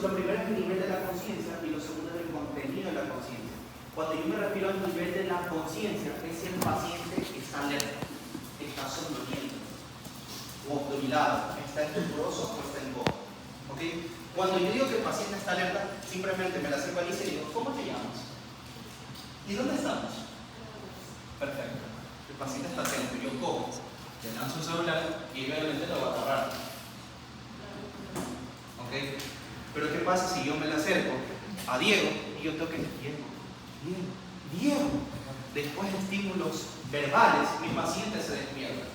lo primero es el nivel de la conciencia y lo segundo es el contenido de la conciencia. Cuando yo me refiero al nivel de la conciencia, es si el paciente está alerta, está somnoliento, o obnubilado, está estuporoso o está en coma. ¿Okay? Cuando yo digo que el paciente está alerta, simplemente me la secualizo y digo, ¿cómo te llamas? ¿Y dónde estamos? Perfecto. El paciente está atento. Yo cojo, le lanzo un celular y obviamente lo va a agarrar. ¿Ok? Pero ¿qué pasa si yo me le acerco a Diego y yo toque Diego? Después de estímulos verbales, mi paciente se despierta.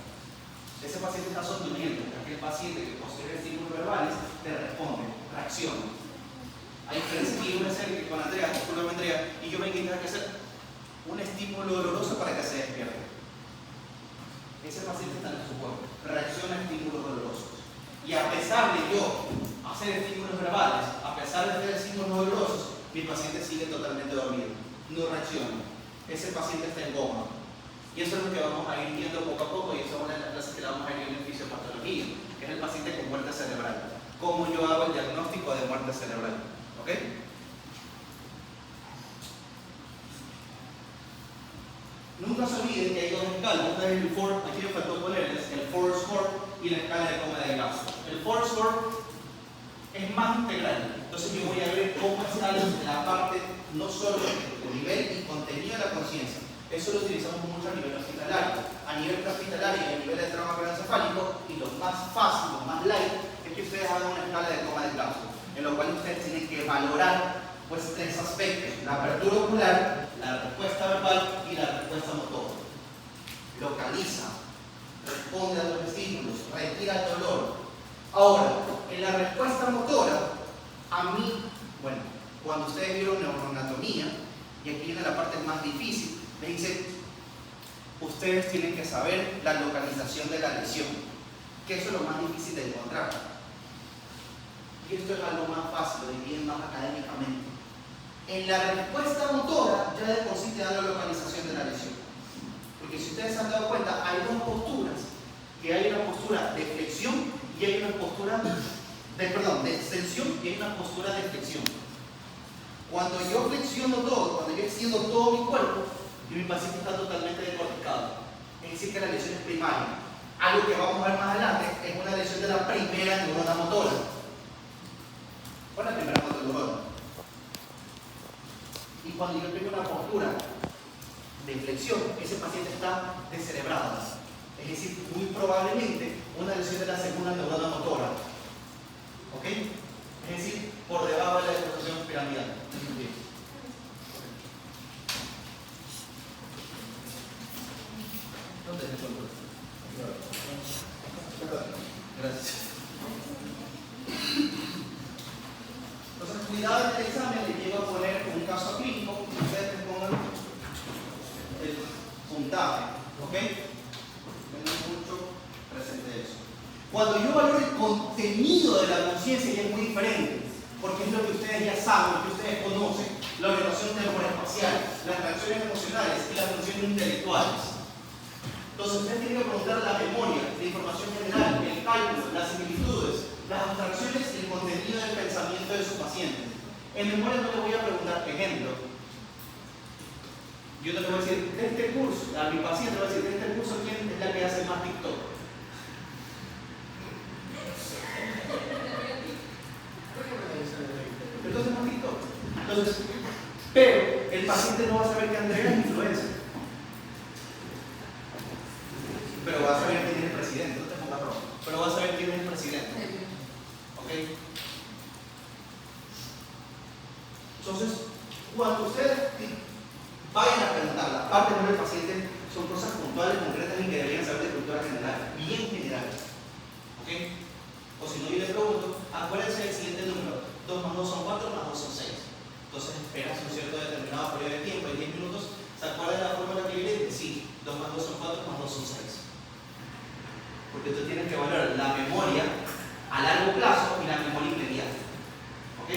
Ese paciente está somnoliento. Aquel paciente que posee estímulos verbales te responde, reacciona. A diferencia que yo me acerque con Andrea, y yo venga y tenga que hacer un estímulo doloroso para que se despierte. Ese paciente está en su cuerpo, reacciona a estímulos dolorosos. Y a pesar de yo hacer estímulos verbales, a pesar de hacer estímulos dolorosos, mi paciente sigue totalmente dormido, no reacciona. Ese paciente está en coma. Y eso es lo que vamos a ir viendo poco a poco, y eso es una de las clases que le vamos a ir viendo en fisiopatología, que es el paciente con muerte cerebral. Cómo yo hago el diagnóstico de muerte cerebral. ¿Ok? Nunca se olviden que hay dos escalas. Una es el Ford, aquí me faltó ponerles el Ford Score y la escala de coma de Glasgow. El Ford Score es más integral. Entonces yo voy a ver cómo está la parte, no solo el nivel y contenido de la conciencia. Eso lo utilizamos mucho a nivel hospitalario. A nivel hospitalario y a nivel de trauma craneoencefálico, y lo más fácil, lo más light, es que ustedes hagan una escala de coma de Glasgow, en lo cual ustedes tienen que valorar pues tres aspectos: la apertura ocular, la respuesta verbal y la respuesta motora. Localiza, responde a los estímulos, retira el dolor. Ahora, en la respuesta motora, a mí, bueno, cuando ustedes vieron neuroanatomía, y aquí viene la parte más difícil, me dice, ustedes tienen que saber la localización de la lesión, que eso es lo más difícil de encontrar. Y esto es algo más fácil, lo dividen más académicamente. En la respuesta motora ya de por sí te da la localización de la lesión. Porque si ustedes se han dado cuenta, hay dos posturas, que hay una postura de flexión y hay una postura de extensión y hay una postura de flexión. Cuando yo flexiono todo, cuando yo extiendo todo mi cuerpo, y mi paciente está totalmente decorticado, es decir que la lesión es primaria. Algo que vamos a ver más adelante es una lesión de la primera neurona motora. ¿Cuál es la primera motora? Y cuando yo tengo una postura de flexión, ese paciente está descerebrado. Es decir, muy probablemente una lesión de la segunda neurona motora. ¿Ok? Es decir, por debajo de la deformación piramidal. ¿Dónde es el control? Gracias. Entonces, cuidado en el examen, le llego a poner un caso clínico y ustedes me pongan el puntaje. ¿Ok? Tengan mucho presente eso. Cuando yo valoro el contenido de la conciencia, ya es muy diferente, porque es lo que ustedes ya saben, lo que ustedes conocen, la orientación temporal-espacial, las reacciones emocionales y las funciones intelectuales. Entonces, ustedes tienen que preguntar la memoria, la información general, el cálculo, las similitudes, las abstracciones y el contenido del pensamiento de su paciente. En memoria no le voy a preguntar, ejemplo, yo no le voy a decir, de este curso, a mi paciente le voy a decir, de este curso, ¿quién es la que hace más TikTok? Entonces más TikTok. Entonces, pero el paciente no va a saber que Andrea es influencer. Pero va a saber quién es el presidente, no te pongas rojo. Pero va a saber quién es el presidente. ¿Ok? Entonces, cuando ustedes vayan a preguntar la parte del paciente, son cosas puntuales, concretas y que deberían saber de cultura general, bien general. ¿Ok? O si no, yo les pregunto, acuérdense del siguiente número: 2 más 2 son 4, más 2 son 6. Entonces esperas un cierto determinado periodo de tiempo, de 10 minutos. ¿Se acuerdan de la fórmula que viene? Sí, 2 más 2 son 4, más 2 son 6. Porque tú tienes que valorar la memoria a largo plazo y la memoria inmediata. ¿Ok?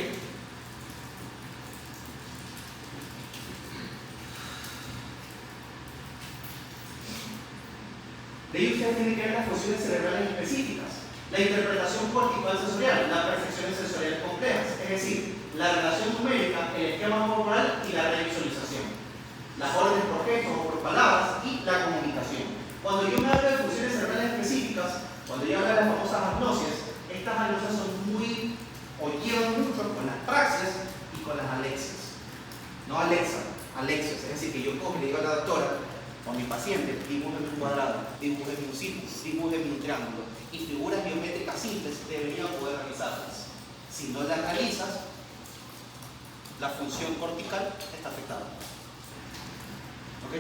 De ahí ustedes tienen que ver las funciones cerebrales específicas. La interpretación cortical sensorial, las percepciones sensoriales complejas, es decir, la relación numérica, el esquema corporal y la revisualización. Las órdenes por gestos o por palabras y la comunicación. Cuando yo me hablo de funciones cerebrales específicas, cuando yo hablo de las famosas agnosias, estas agnosias son muy, o llevan mucho con las praxias y con las alexias. No alexias, es decir, que yo cojo y le digo a la doctora, o a mi paciente, dibújeme un cuadrado, dibújeme un círculo, dibújeme un triángulo, y figuras geométricas simples deberían poder realizarlas. Si no las realizas, la función cortical está afectada. ¿Ok?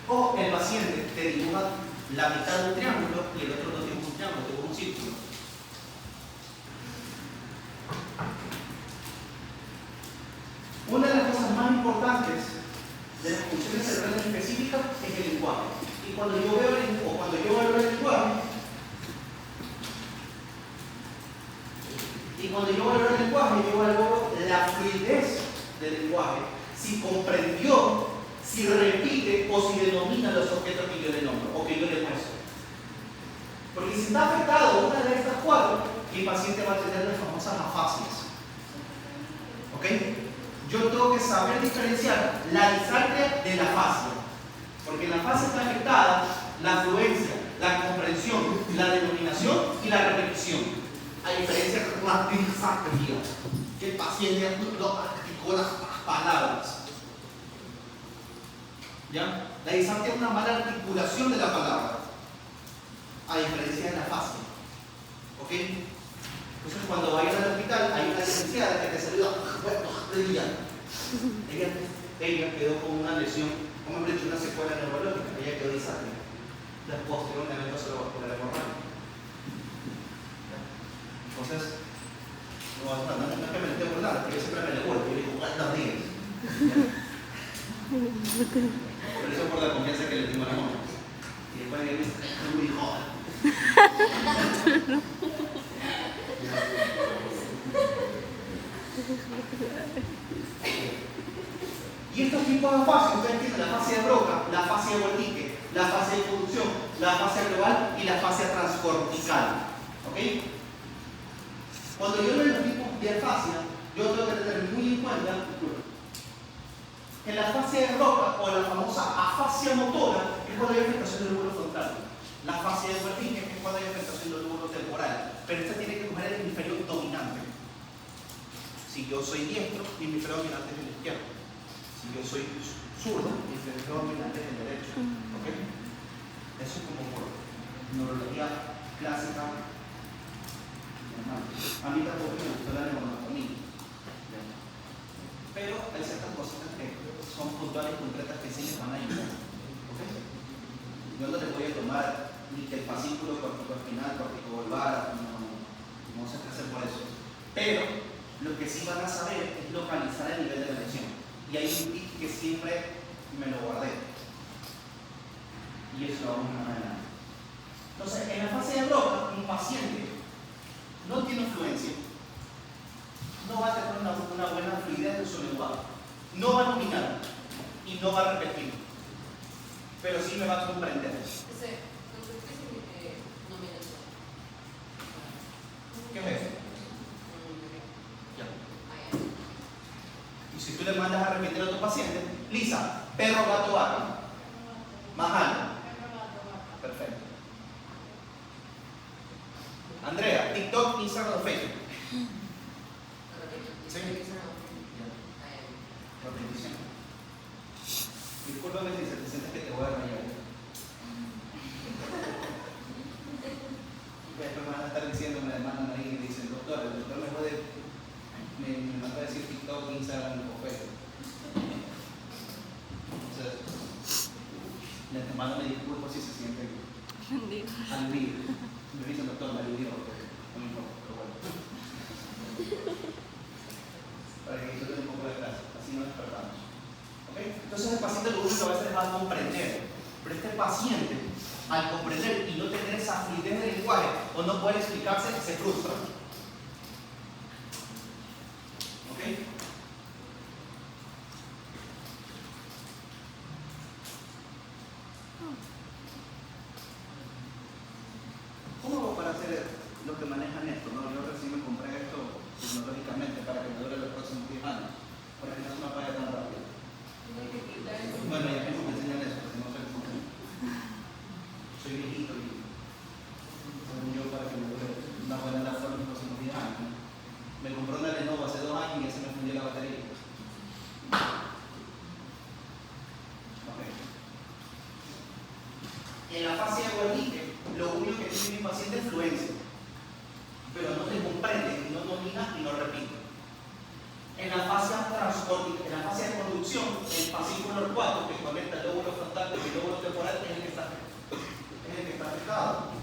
O el paciente te dibuja la mitad de un triángulo y el otro no tiene un triángulo, dibuja un círculo. Una de las cosas más importantes de las funciones cerebrales específicas es el lenguaje. Y cuando yo veo el lenguaje, yo valoro la fluidez del lenguaje, si comprendió, si repite o si denomina los objetos que yo le nombro o que yo le muestro. Porque si está afectado una de estas cuatro, mi paciente va a tener las famosas afasias. ¿Ok? Yo tengo que saber diferenciar la disartria de la afasia. Porque en la afasia está afectada la fluencia, la comprensión, la denominación y la repetición. A diferencia de la disartria, que el paciente no articula las palabras. ¿Ya? La disartria es una mala articulación de la palabra, a diferencia de la afasia. ¿Ok? Entonces, cuando vayas al hospital, hay una licenciada que te saluda. Ella quedó con una lesión, como hemos dicho, una secuela neurológica. Ella quedó disartria. Después de un evento cerebrovascular hemorrágico. Entonces, no es que me le esté burlando, porque yo siempre me le burlo. Yo digo, ¿cuántos días? Por eso, por la confianza que le tengo a la mamá. Y después de que me muy joven. Y estos tipos de afasias, ustedes tienen la fascia de Broca, la fascia de Wernicke, la fascia de conducción, la fascia global y la fascia transcortical. ¿Ok? Cuando yo veo los tipos de afasia, yo tengo que tener muy en cuenta que la fascia de Broca o la famosa afasia motora es cuando hay afectación del lóbulo frontal. La fascia de Wernicke es cuando hay afectación del lóbulo temporal. Pero esta tiene que coger el hemisferio dominante. Si yo soy diestro, mi hemisferio dominante es el izquierdo. Si yo soy zurdo, mi hemisferio dominante es el derecho. ¿Ok? Eso es como por neurología clásica. A mí tampoco me gustó la neuroanatomía. Pero hay ciertas cositas que son puntuales y concretas que sí les van a ayudar. ¿Ok? Yo no les voy a tomar ni que el fascículo corticoespinal, corticobulbar, no sé qué hacer por eso. Pero lo que sí van a saber es localizar el nivel de la lesión. Y hay un tip que siempre me lo guardé. Y eso lo vamos a ver. Entonces, en la fase de Broca, un paciente no tiene fluencia, no va a tener una buena fluidez en su lenguaje, no va a dominar y no va a repetir, pero sí me va a comprender. ¿Qué es eso? Ya. Y si tú le mandas a repetir a tu paciente, Lisa, perro, gato, vaca. Majal. Perfecto. Andrea, TikTok, Instagram o Facebook. ¿Sí? Repetición. Discúlpame si te sientes que te voy a rayar. Después me van a estar diciendo, me mandan ahí y me dicen, doctor, el doctor me manda a decir TikTok, Instagram o Facebook. Entonces, de antemano me disculpo si se siente aludido. Me dicen, doctor, me aludió, no me importa, pero bueno. Para que disfruten un poco de clase, así nos despertamos. ¿Ok? Entonces el paciente lo único que a veces va a comprender, pero este paciente, al comprender y no tener esa fluidez del lenguaje o no poder explicarse, se frustra. ¿Ok? mi paciente fluencia, pero no te comprende, no domina y no repite. En la fase transporte, en la fase de conducción, el fascículo 4 que conecta el lóbulo frontal con el lóbulo temporal es el que está afectado.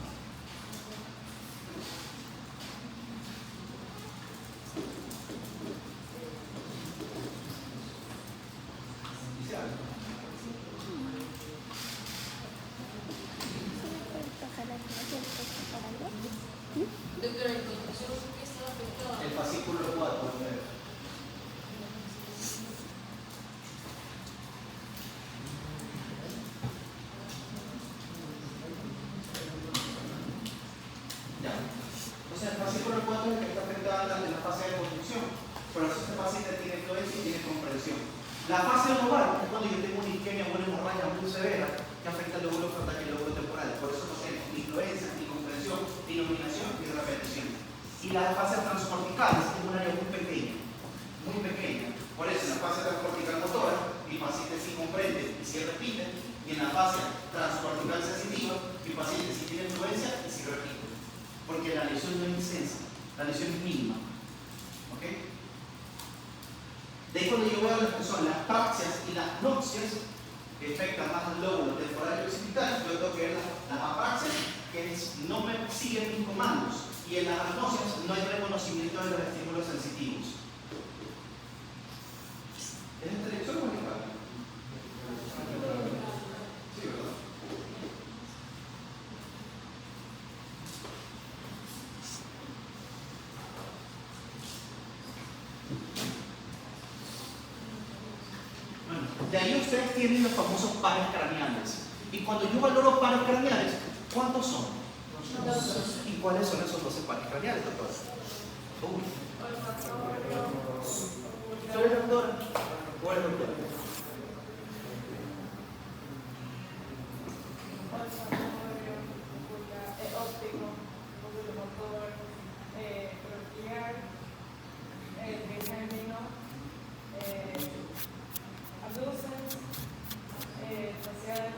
El fascículo 4. Ya. Entonces el fascículo 4 es el que está afectado en la fase de conducción. Por eso este paciente tiene fluencia y tiene comprensión. La fase global es cuando yo tengo una isquemia o una hemorragia muy severa que afecta el lóbulo frontal y el lóbulo temporal. Por eso no tenemos ni fluencia, ni comprensión, ni dominación, ni repetición. Y la fase transcortical es un área muy pequeña. Muy pequeña. Por eso en la fase transcortical motora, mi paciente sí comprende y sí repite. Y en la fase transcortical sensitiva, mi paciente sí tiene fluencia y sí repite. Porque la lesión no es extensa, la lesión es mínima. ¿Ok? De ahí cuando yo veo lo que son las apraxias y las noxias, que afectan más al lóbulo temporal y occipital, yo tengo que ver las apraxias que no me siguen mis comandos. Y en las agnosias no hay reconocimiento de los estímulos sensitivos. ¿Es esta lección o es igual? Sí, ¿verdad? Bueno, de ahí ustedes tienen los famosos pares craneales. Y cuando yo valoro pares craneales, ¿cuántos son? ¿Y cuáles son esos 12 pares craneales, doctor? Uy. ¿Soy el doctor? ¿O el doctor? Óptico, motor, craneal, trigémino, abducens, facial,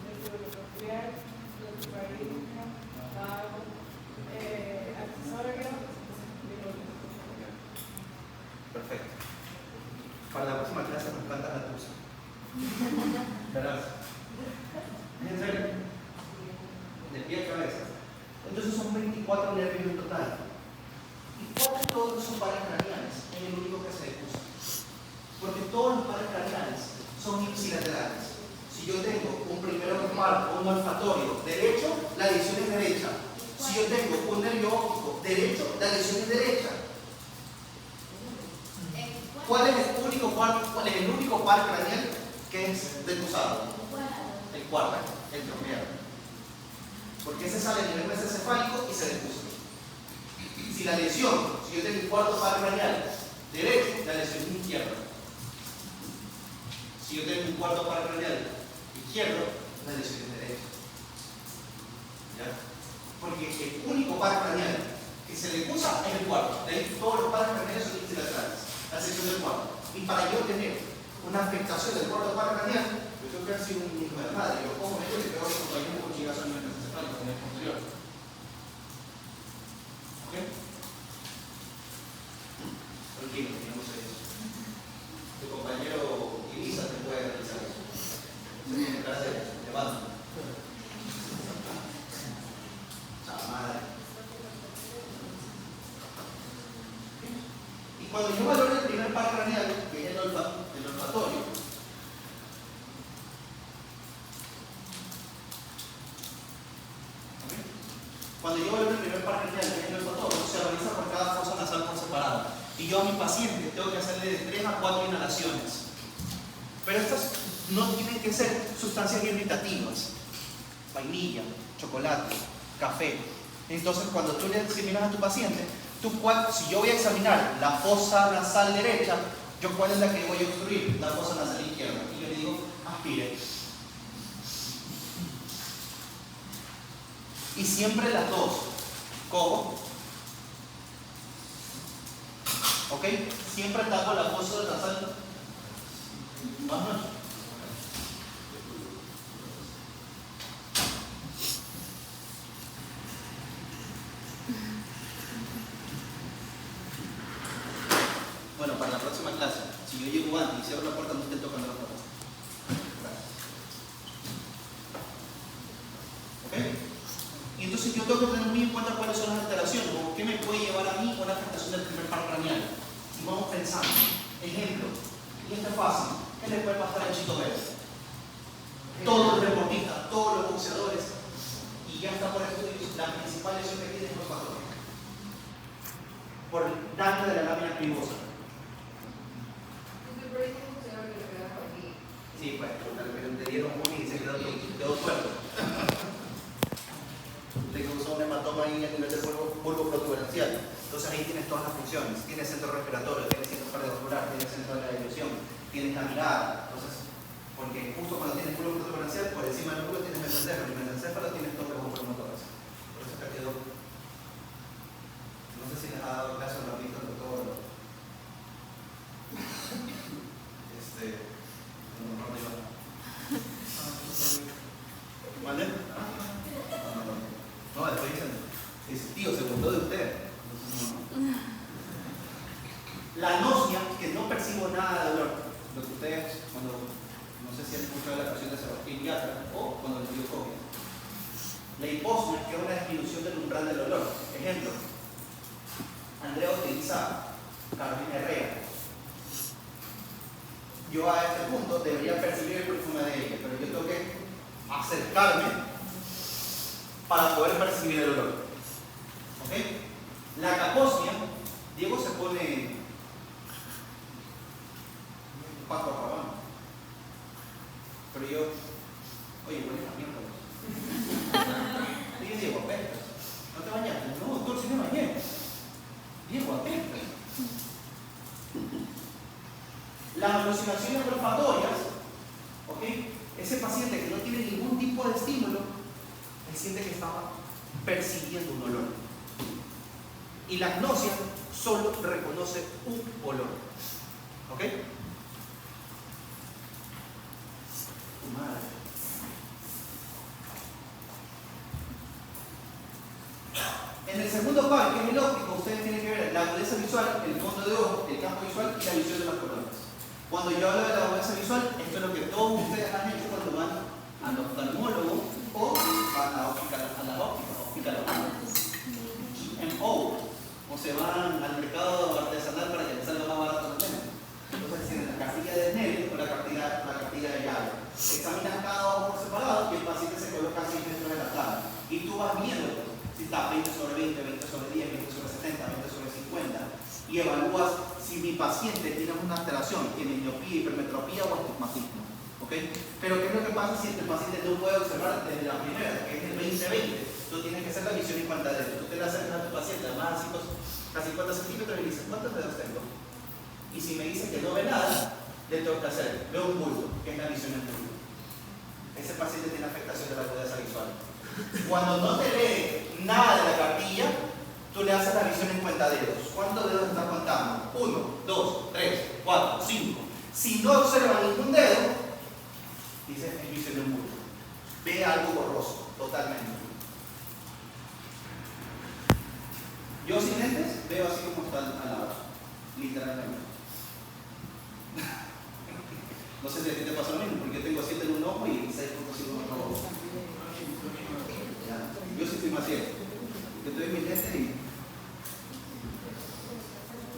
vestibulocochlear, glosofaríngeo, vago, accesorio. Perfecto. Para la próxima clase nos cantas la tusa. ¿Verdad? ¿En serio? De pie a cabeza. Entonces son 24 nervios en total. ¿Y cuáles todos esos pares craneales? Es el único que se usa. Porque todos los pares craneales son ipsilaterales. Si yo tengo un primero lumbar o un olfatorio derecho, la lesión es derecha. Si yo tengo un nervio óptico derecho, la lesión es derecha. ¿Cuál es el único par craneal que es detusado? El cuarto, el troqueado. Porque ese sale a nivel mesocefálico y se detusa. Si la lesión, si yo tengo un cuarto par craneal derecho, la lesión es izquierda. Si yo tengo un cuarto par craneal izquierdo, la lesión es derecha. ¿Ya? Porque el único par craneal que se detusa es el cuarto. De ahí todos los pares craneales son ipsilaterales. La sección del cuarto. Y para yo tener una afectación del cuarto par craneal, yo tengo que haber sido un hijo de madre. Yo cojo esto y le pego a los compañeros con chigazo en el mesocefálico, en el posterior. ¿Ok? Tranquilo, digamos eso. Tu compañero Ibiza te puede realizar eso. Se tiene que hacer, levanta. Madre. Y cuando yo valoro el primer par craneal, que es el olfatorio, ¿okay? Cuando yo valoro el primer par craneal, que es el olfatorio, se realiza por cada fosa nasal por separado. Y yo a mi paciente tengo que hacerle de 3 a 4 inhalaciones. Pero estas no tienen que ser sustancias irritativas. Vainilla, chocolate, café. Entonces, cuando tú le examinas a tu paciente, si yo voy a examinar la fosa nasal derecha, ¿cuál es la que voy a obstruir? La fosa nasal izquierda. Y yo le digo, aspire. Y siempre las dos. Cojo. ¿Ok? Siempre tapo la fosa nasal. Ajá. Yo llego antes y cierro la puerta, no estén tocando la puerta. Gracias. ¿Ok? Y entonces yo tengo que tener muy en cuenta cuáles son las alteraciones, o qué me puede llevar a mí a una afectación del primer par craneal. Y vamos pensando. Ejemplo, y esto es fácil. ¿Qué le puede pasar a Chito Vélez? Todos los deportistas, todos los boxeadores, y ya está por estudios, la principal lesión que tiene es rosatoria. Por daño de la lámina cribosa. Sí, pues, pero te dieron un y se quedó tuerto. De que usó un hematoma ahí a nivel del bulbo protuberancial. Entonces ahí tienes todas las funciones. Tienes centro respiratorio, tienes centro cardiovascular, tienes centro de la ilusión, tienes la mirada. Entonces, porque justo cuando tienes bulbo protuberancial, por encima del bulbo tienes mesencéfalo, y mesencéfalo tienes todos los motores. Por eso te quedó. No sé si les ha dado caso, lo han visto en todo. ¿Vale? No, después dicen, dice, tío, se burló de usted. La anosmia, que no percibo nada de dolor. Lo que ustedes, cuando, no sé si han escuchado la canción de Sebastián Yatra o cuando les dio COVID. La hiposmia, que es una disminución del umbral del olor. Ejemplo, Andrea utiliza Carolina Herrera. Yo a este punto debería percibir el perfume de ella, pero yo tengo que acercarme para poder percibir el olor. ¿Ok? La caposmia, Diego se pone Paco Rabanne. Pero yo, oye, huele a mierda. Dije, Diego, apestas. ¿No te bañaste? No, doctor, si me bañé. Diego, apestas. Las alucinaciones olfatorias, ¿ok? Ese paciente que no tiene ningún tipo de estímulo, él siente que estaba percibiendo un olor. Y la agnosia solo reconoce un olor. ¿Ok? Tu madre. En el segundo par, que es el óptico, ustedes tienen que ver la agudeza visual, el fondo de ojo, el campo visual y la visión de las colonias. Cuando yo hablo de la agudeza visual, esto es lo que todos ustedes han hecho cuando van al oftalmólogo o van a la óptica GMO, o se van al mercado artesanal para que les salga más barato el tema. Entonces tienen la cartilla de Snellen o la cartilla de llave. Examinan cada ojo por separado y el paciente se coloca así dentro de la tabla. Y tú vas viendo si está 20 sobre 20, 20 sobre 10, 20 sobre 70, 20 sobre 50 y evalúas si mi paciente tiene una alteración, tiene miopía, hipermetropía o astigmatismo. ¿Okay? Pero ¿qué es lo que pasa si el paciente no puede observar desde la primera, que es el 20-20? Tú tienes que hacer la visión en cuenta de esto. Tú te la acercas a tu paciente, además a 50 centímetros y le dices, ¿cuántos dedos tengo? Y si me dice que no ve nada, le tengo que hacer, veo un bulbo, que es la visión en bulbo. Ese paciente tiene afectación de la agudeza visual. Cuando no te lee nada de la cartilla, tú le haces la visión en cuenta dedos. ¿Cuántos dedos estás contando? 1, 2, 3, 4, 5. Si no observa ningún dedo, dice es visión en bulbo. Ve algo borroso, totalmente. Yo sin lentes veo así como está al lado, literalmente. No sé si a ti te pasa lo mismo, porque yo tengo 7 en un ojo y 6.5 en otro ojo. Yo sí estoy más ciego. Yo estoy en mis lentes y...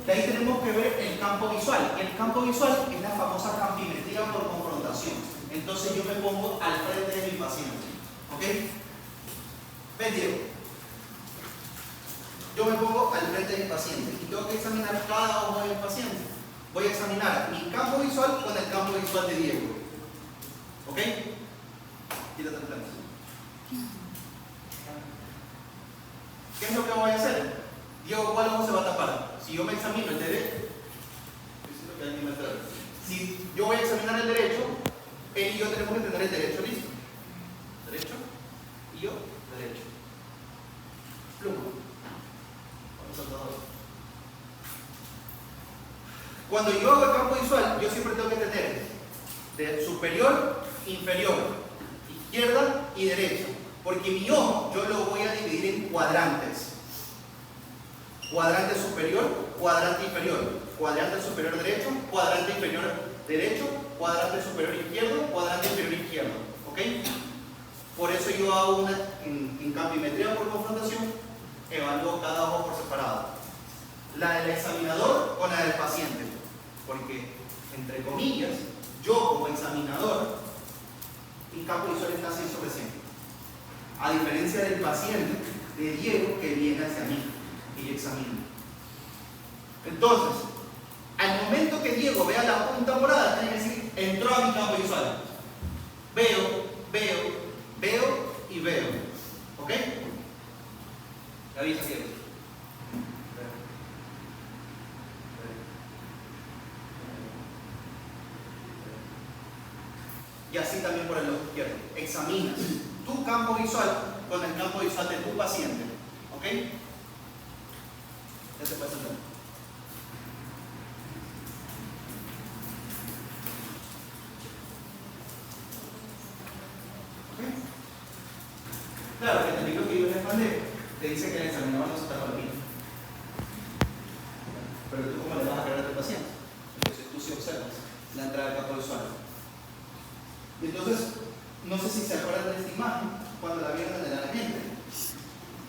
De ahí tenemos que ver el campo visual. El campo visual es la famosa campimetría por confrontación. Entonces yo me pongo al frente de mi paciente. ¿Ok? ¿Ven, Diego? Yo me pongo al frente de mi paciente y tengo que examinar cada ojo de mi paciente. Voy a examinar mi campo visual con el campo visual de Diego. ¿Ok? Quítate el frente. ¿Qué es lo que voy a hacer? Diego, ¿cuál ojo se va a tapar? Si yo me examino el derecho, si yo voy a examinar el derecho, él y yo tenemos que tener el derecho listo. Derecho y yo, derecho. Pluma. Cuando yo hago el campo visual, yo siempre tengo que tener de superior, inferior, izquierda y derecha. Porque mi ojo yo lo voy a dividir en cuadrantes. cuadrante superior, cuadrante inferior, cuadrante superior derecho, cuadrante inferior derecho, cuadrante superior izquierdo, cuadrante inferior izquierdo. ¿Ok? Por eso yo hago una en campimetría por confrontación, evalúo cada ojo por separado. La del examinador con la del paciente. Porque, entre comillas, yo como examinador, mi campo visual está 100 sobre 100. A diferencia del paciente, de Diego, que viene hacia mí y examina. Entonces, al momento que Diego vea la punta morada, tiene que decir, entró a mi campo visual. Veo, veo, veo y veo. ¿Ok? La avisa Diego. Y así también por el ojo izquierdo. Examinas tu campo visual con el campo visual de tu paciente. ¿Ok? Ya se puede sentar. ¿Ok? Claro que el libro que yo les mandé te dice que el examinador no se está dormido. Pero tú, ¿cómo le vas a creer a tu paciente? Entonces tú sí observas la entrada del campo visual. Y entonces, no sé si se acuerdan de esta imagen cuando la vieron en el ambiente,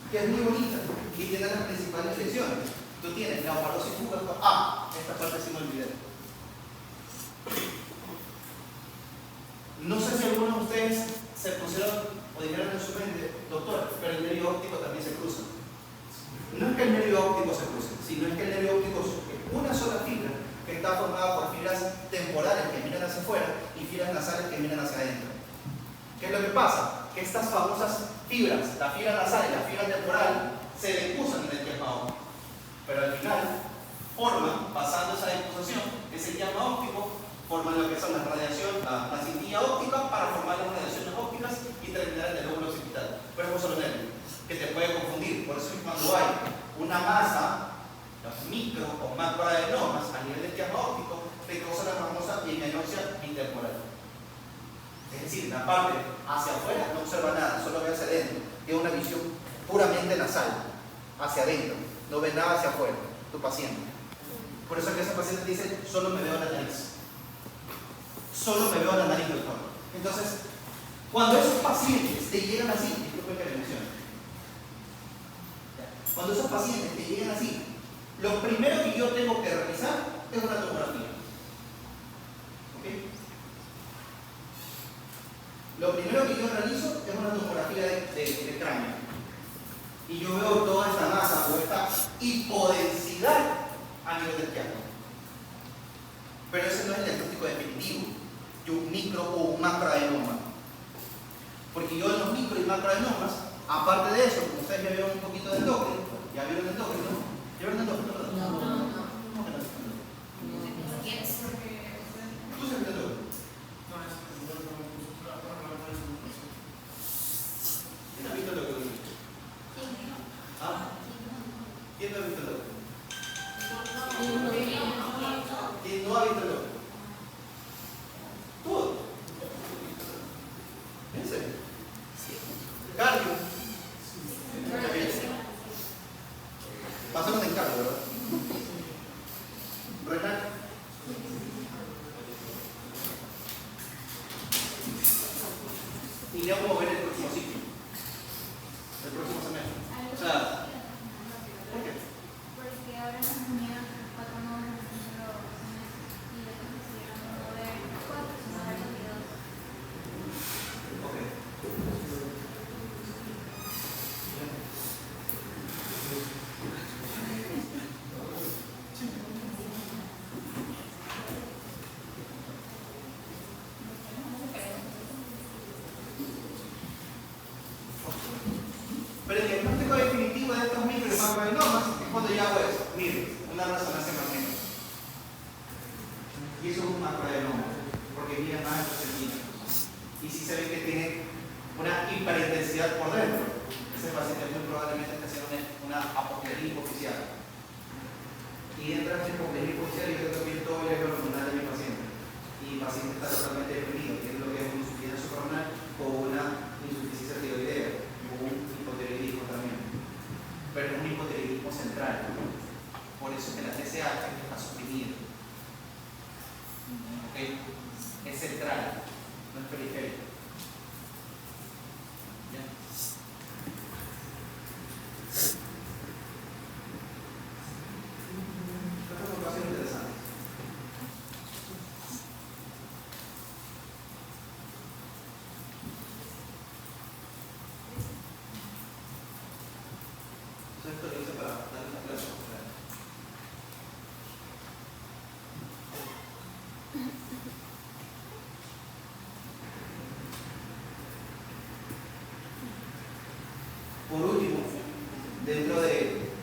que es muy bonita y tiene las principales lecciones. Tú tienes la ovarosis fugaz. Esta parte sí me olvidé. No sé si algunos de ustedes se pusieron o dijeron en su mente, doctor, pero el nervio óptico también se cruza. No es que el nervio óptico se cruce, sino es que el nervio óptico es una sola fibra que está formada por fibras temporales que miran hacia afuera y fibras nasales que miran hacia adentro. ¿Qué es lo que pasa? Que estas famosas fibras, la fibra nasal y la fibra temporal, se decusan en el quiasma óptico. Pero al final forman, pasando esa decusación, ese quiasma óptico, forman lo que son la radiación, la cintilla óptica para formar las radiaciones ópticas y terminar en el lóbulo occipital. Pero es un solo nervio, que te puede confundir. Por eso es que cuando hay una masa, los micro o macroadenomas a nivel del quiasma óptico, te causa la famosa hemianopsia bitemporal. Es decir, la parte hacia afuera no observa nada, solo ve hacia adentro. Tiene una visión puramente nasal, hacia adentro, no ve nada hacia afuera, tu paciente. Por eso es que ese paciente dice, solo me veo la nariz. Solo me veo la nariz, doctor. Entonces, cuando esos pacientes te llegan así, disculpen que me emocione. Cuando esos pacientes te llegan así, lo primero que yo tengo que realizar es una tomografía. ¿Ok? Lo primero que yo realizo es una tomografía de cráneo. Y yo veo toda esta masa o esta hipodensidad a nivel del quiasma. Pero ese no es el diagnóstico definitivo de un micro o un macroadenoma. Porque yo en los micro y macroadenomas, aparte de eso, como ustedes ya vieron un poquito de endocrino, ¿ya vieron el endocrino? ¿Ya vieron el endocrino? ¿Cómo que no es el endocrino? ¿Tú sabes el endocrino? ¿Quién ha visto el endocrino? ¿Ah? ¿Quién no ha visto el endocrino? ¿Quién no ha visto el endocrino? Todo. ¿En serio? Cardio. Pasaron en cardio, ¿verdad? Renal. Y ya vamos a ver el próximo ciclo. El próximo semestre. O sea, ¿por qué? Porque ahora nos unieron 4 módulos en un solo semestre y después decidieron no ver 4, sino ver 22. Ok. Pero el diagnóstico definitivo de estos micro y macroadenomas es cuando yo hago eso. Miren, una resonancia magnética. Y eso es un macroadenoma, porque mira más en los centímetros. Y si se ve que tiene una hiperintensidad por dentro, ese paciente muy probablemente está haciendo una apoplegia hipoficial. Y entra en hipoplegia hipoficial y yo tengo que ver todo el eje hormonal de mi paciente. Y el paciente está totalmente deprimido, tiene lo que es una insuficiencia suprarrenal o una insuficiencia tiroidea o un hipotiroidismo también. Pero es un hipotiroidismo central. eso es que la TSH está suprimida. ¿Ok? Es central, no es periférica. ¿Ya? Esto va a ser interesante. Esto lo hice para darle una clase. Por último, dentro de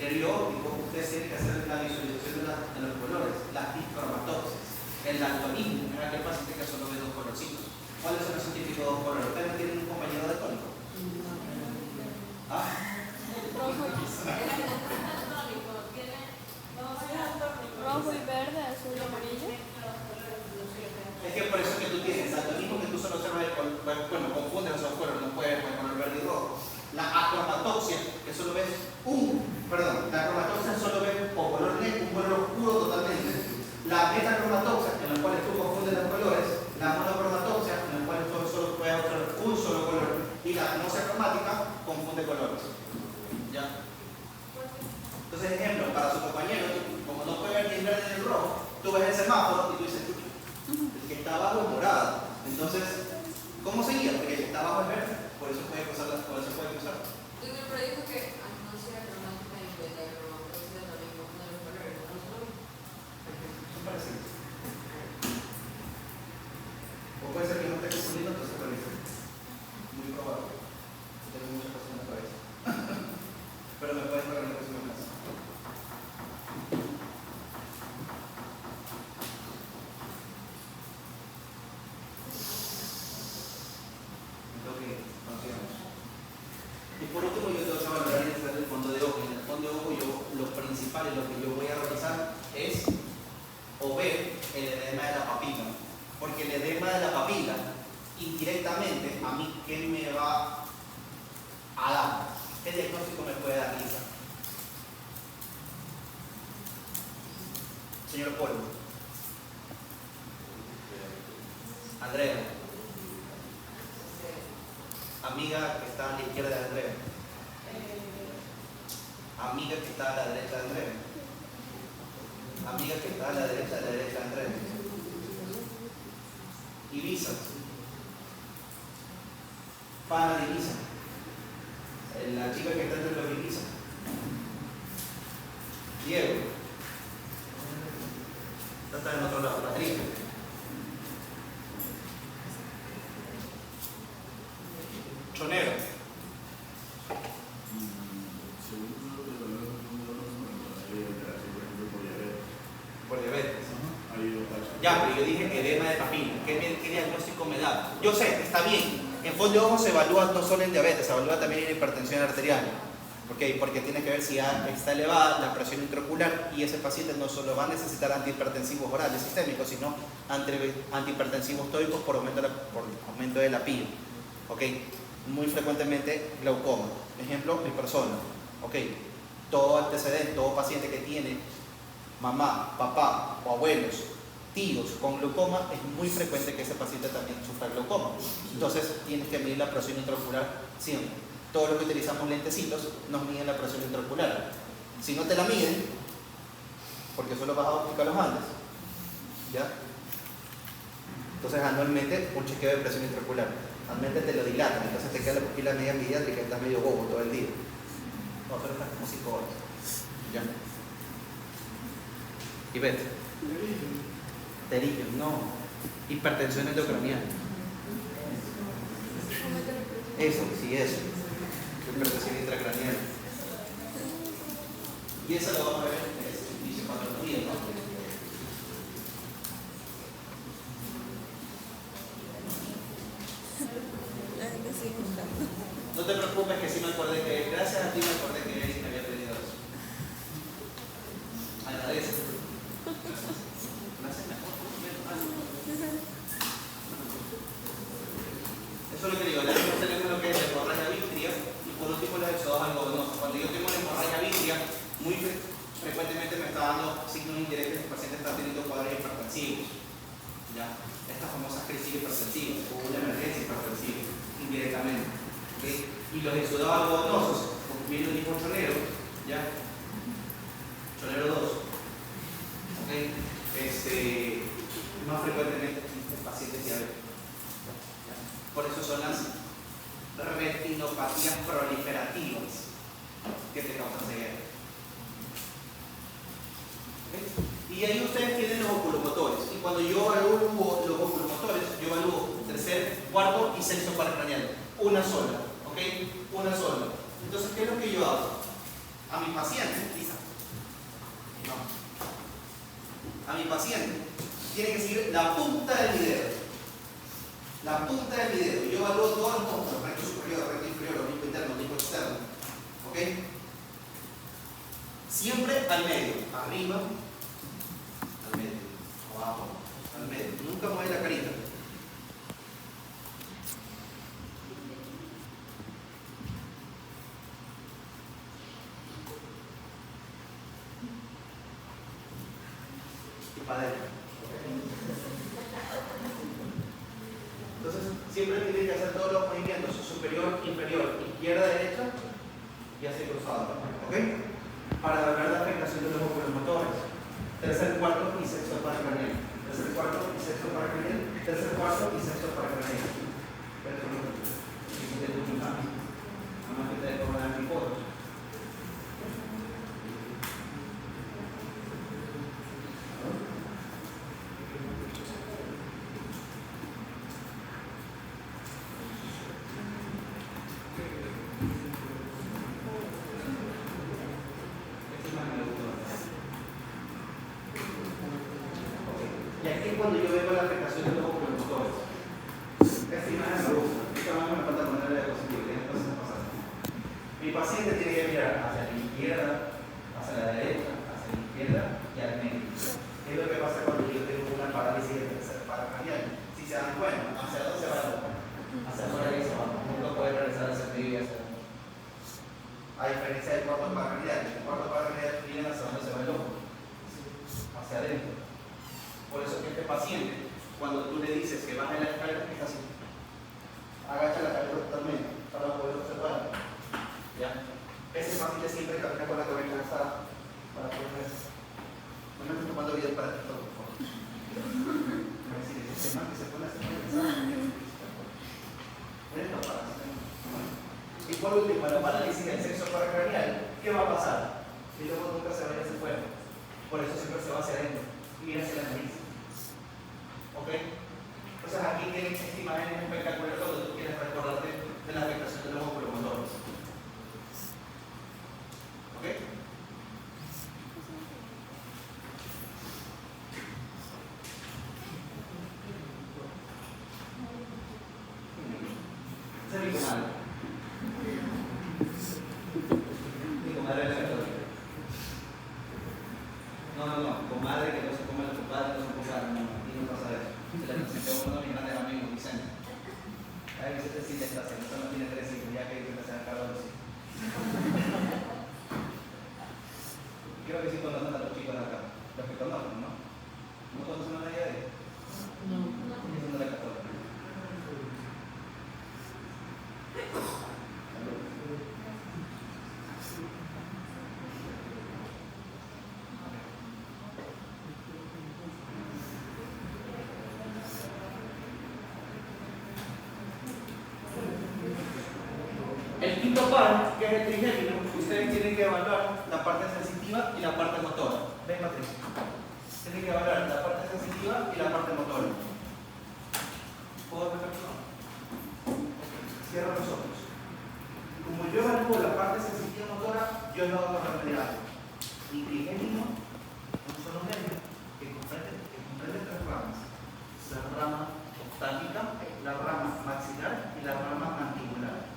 nervio óptico, ustedes tienen que hacer la visualización de los colores, las discromatopsis, el daltonismo, es aquel paciente que solo ve dos colorcitos. ¿Cuáles son esos típicos dos colores? ¿Ustedes no tienen un compañero daltónico? ¿Ah? Rojo y verde, azul y amarillo. Es que por eso que tú tienes daltonismo, que tú solo observas el color, bueno, confundes esos colores, no puedes ver color verde y rojo. La acromatopsia, que solo ves la acromatopsia solo ves o color negro, un color oscuro totalmente. La metacromatopsia, en la cual tú confundes los colores. La monocromatopsia, en la cual tú solo puedes observar un solo color. Y la monocromática confunde colores. ¿Ya? Entonces, ejemplo, para su compañero, como no puede ver ni el verde ni el rojo, tú ves el semáforo y tú dices, el que está abajo es morado. Entonces, ¿cómo seguía? Porque el que está abajo es verde, por eso puede cruzar. Pero dijo que atmósfera cromática y beta-cromática también confunden los colores, ¿no? Son parecidos. O puede ser que no esté confundiendo, entonces parece. Muy probable. Tengo muchas cosas en la cabeza. Pero me puedes pagar en la próxima clase. Y por último, yo tengo que valorar y extraer el fondo de ojo. En el fondo de ojo, lo principal y lo que yo voy a realizar es o ver el edema de la papila. Porque el edema de la papila, indirectamente, a mí, ¿qué me va a dar? ¿Qué diagnóstico me puede dar Lisa? Señor Polvo. Andrea. Amiga que está a la izquierda de Andrea. Amiga que está a la derecha de Andrea. Amiga que está a la derecha de Andrea. Ibiza. Pana de Ibiza. La chica que está entre los Ibiza. Diego. Esta está en otro lado. Patricia. Chonero. Por diabetes. Ya, pero yo dije edema de papila. ¿Qué diagnóstico me da? Yo sé, está bien. En fondo de ojo se evalúa no solo en diabetes, se evalúa también en hipertensión arterial. ¿Okay? Porque tiene que ver si está elevada la presión intraocular y ese paciente no solo va a necesitar antihipertensivos orales sistémicos, sino antihipertensivos tópicos por aumento de la PIA. ¿Okay? Muy frecuentemente glaucoma. Ejemplo, mi persona. ¿Okay? Todo antecedente, todo paciente que tiene mamá, papá o abuelos, tíos con glaucoma, es muy frecuente que ese paciente también sufra glaucoma. Entonces tienes que medir la presión intraocular siempre. Todos los que utilizamos lentecitos nos miden la presión intraocular. Si no te la miden, porque solo vas a óptica los Andes, ¿ya? Entonces anualmente un chequeo de presión intraocular. Anualmente te lo dilatan, entonces te queda la pupila media mediátrica y estás medio bobo todo el día. No, pero estás como 5 horas. ¿Ya? Y vete. Delirium, no. Hipertensión endocranial. Eso, sí, eso. Hipertensión intracranial. Y eso lo vamos a ver en fisiopatología, ¿no? No te preocupes que sí me acordé que, gracias a ti me acordé que Eric me había pedido eso. Agradece. Eso es lo que digo, tenemos lo que es la hemorragia vítrea y por último los exodos algodonosos. Cuando yo tengo la hemorragia vítrea, muy frecuentemente hipertensivos. ¿Ya? Estas famosas crisis hipertensivas o una emergencia hipertensiva, indirectamente. ¿Okay? Y los exudados algodonosos, porque viene un tipo chonero, ¿ya? Chonero 2. ¿Okay? Más frecuentemente en pacientes diabéticos. ¿Ya? Por eso son las retinopatías proliferativas que te causan ceguera. ¿Okay? Y ahí ustedes tienen los oculomotores. Y cuando yo evalúo los oculomotores, yo evalúo tercer, cuarto y sexto paracraneal. Una sola. ¿Ok? Una sola. Entonces, ¿qué es lo que yo hago? A mi paciente, quizá. No. A mi paciente tiene que seguir la punta del video. La punta del video. Yo evalúo todos los puntos: recto superior, recto inferior, oblicuo interno, oblicuo externo. ¿Ok? Siempre al medio. Arriba, al medio. Abajo, al medio. Nunca mueve la carita. Y para adentro. Entonces, siempre tienen que hacer todos los movimientos: superior, inferior, izquierda, derecha y así cruzado. ¿Ok? Para ver la afectación de los oculomotores. Tercer, cuarto y sexto paracraneal. Tercer, cuarto y sexto paracraneal. Tercer, cuarto y sexto paracraneal. Vamos a quitar el problema de antipodos. Y aquí es cuando yo veo la afectación de los oculomotores. Esta imagen me gusta. Esta imagen me falta ponerle la posibilidad. Entonces, mi paciente tiene que mirar hacia la izquierda, hacia la derecha, hacia la izquierda y al medio. ¿Qué es lo que pasa cuando yo tengo una parálisis de tercer paracraneal? Si se dan cuenta, hacia dónde se va el ojo, hacia afuera y hacia abajo. Nunca puede regresar hacia arriba y hacia abajo. A diferencia del cuarto paracraneal, el cuarto paracraneal viene hacia dónde se va el ojo, hacia adentro. Por eso que este paciente, cuando tú le dices que baje la escalera, es así. Agacha la cabeza totalmente para poder observar. ¿Ya? Ese paciente siempre camina con la cabeza alzada para poder ver. No me estoy tomando video para TikTok, por favor. A ver si le dice más que se pone así. Y por último, la parálisis del sexo paracraneal, ¿qué va a pasar? Si luego nunca se vaya hacia afuera. Por eso siempre se va hacia adentro. Mira hacia la nariz. ¿Ok? Entonces aquí tienen esta imagen espectacular cuando tú quieres recordarte de la afectación de los oculomotores. ¿Ok? Esa es mi comadre. Mi comadre es la católica. No, comadre que no se come los compadres, no son compadres, no, aquí no pasa eso. Se le presenté a uno de mis grandes amigos, Vicente. Ay, Vicente sí le está haciendo, no tiene 3 hijos, ya que se han cargado los hijos. Creo que sí conocen a los chicos de acá. Los que conocen, ¿no? ¿No conocen a nadie de ellos? No. Ellos son de la católica. El quinto par, que es el trigémino, ustedes tienen que evaluar la parte sensitiva y la parte motora. ¿Ven, Patricia? Tienen que evaluar la parte sensitiva y la parte motora. ¿Puedo repetirlo? Cierra los ojos. Como yo evalúo la parte sensitiva motora, yo no hago remediar. Mi trigémino es un solo medio que comprende 3 ramas. La rama oftálmica, la rama maxilar y la rama mandibular.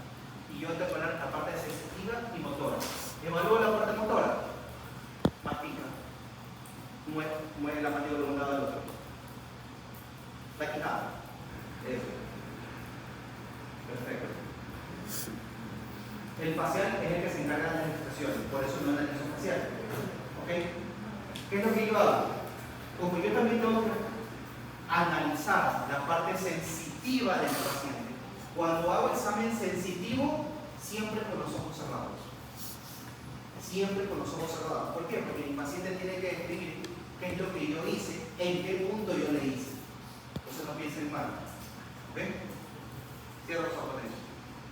Y yo tengo que poner la parte sensitiva y motora. Evalúo la parte motora. Mastica. Mueve la mandíbula de un lado al otro. La quijada. Eso. Perfecto. El facial es el que se encarga de las expresiones, por eso no es la facial. ¿Ok? ¿Qué es lo que yo hago? Como yo también tengo que analizar la parte sensitiva del paciente. Cuando hago examen sensitivo, siempre con los ojos cerrados. Siempre con los ojos cerrados. ¿Por qué? Porque mi paciente tiene que describir qué es lo que yo hice, en qué punto yo le hice. Entonces no piensen mal. ¿Ok? Cierra los ojos.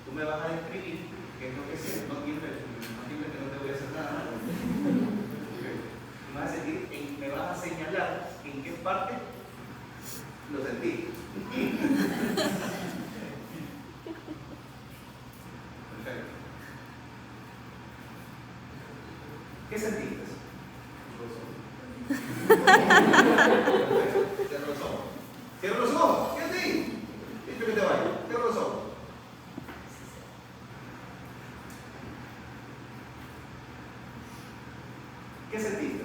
Tú me vas a describir qué es lo que sientes. No tiembles, que no te voy a hacer nada. Me vas a sentir, me vas a señalar en qué parte lo sentí. Perfecto. ¿Qué sentiste? Cierra los ojos. Cierra los ojos. ¿Qué sentí? Espero que te vaya. Cierra los ojos. ¿Qué sentiste?